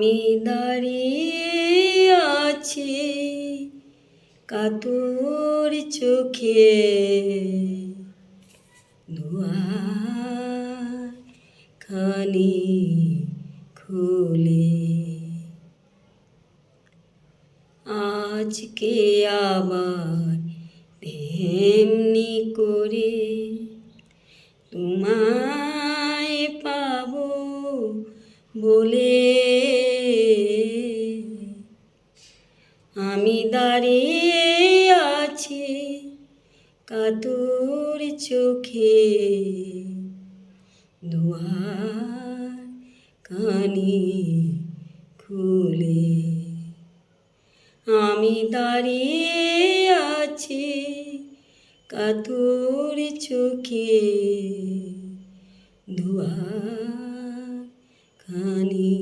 আমি দাঁড়িয়ে আছি কাতর চোখে, দুয়ার খানি খুলে। আজকে আবার তেমনি করে তোমায় পাবো বলে আমি দাঁড়িয়ে আছি কাতর চোখে, দুয়ার খানি খুলে। আমি দাঁড়িয়ে আছি কাতর চোখে, দুয়ার খানি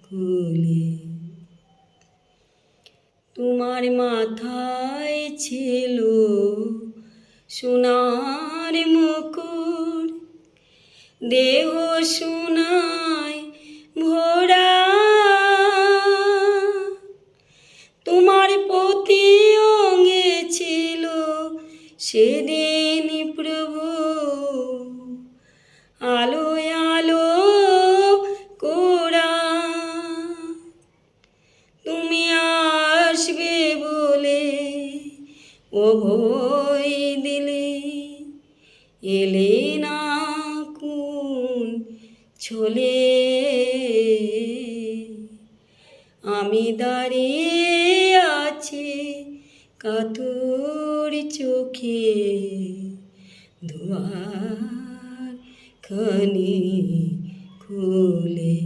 খুলে। তোমার মাথায় ছিল সোনার মুকুট, দেহ সোনায় ভরা। তোমার প্রতি অঙ্গে ছিল সেদিন প্রভু আলোয় আলো কোরা। তুমি আসবে বলে অভয় দিলে, এলে না কোন ছলে। আমি দাঁড়িয়ে আছি কাতর চোখে, দুয়ার খানি খুলে।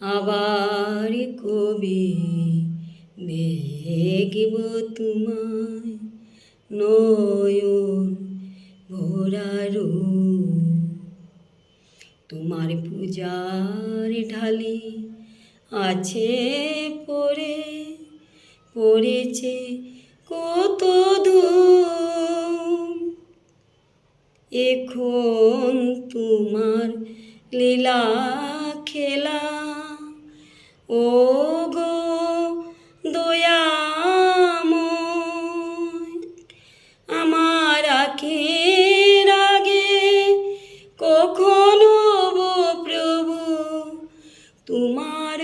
আবার কবে দেখব তোমায় নয়ন ভরা রূপ। তোমার পূজার ঢালি আছে পড়েছে কত ধূপ। এখন তোমার লীলা খেলা ও গো দয়াময়। আমার আখের আগে কখনো গো প্রভু তোমার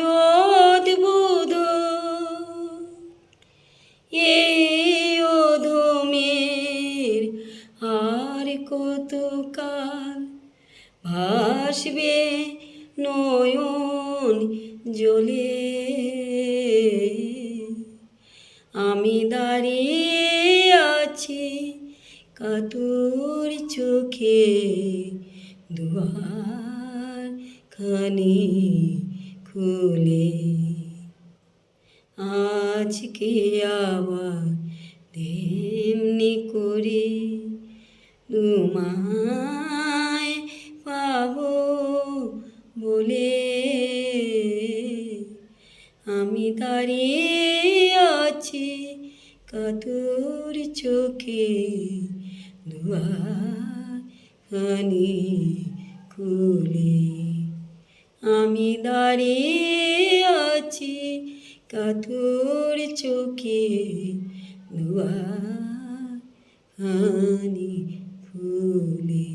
অদ্ভুত এই অধমের আর কতকাল ভাসবে নয়ন জলে। আমি দাঁড়িয়ে আছি কাতর চোখে, দুয়ার খানি খুলে। আজকে আবার তেমনি করে তোমায় পাবো বলে আমি দাঁড়িয়ে আছি কাতর চোখে, দুয়ার খানি খুলে। আমি দাঁড়িয়ে আছি কাতর চোখে, দুয়ার খানি খুলে।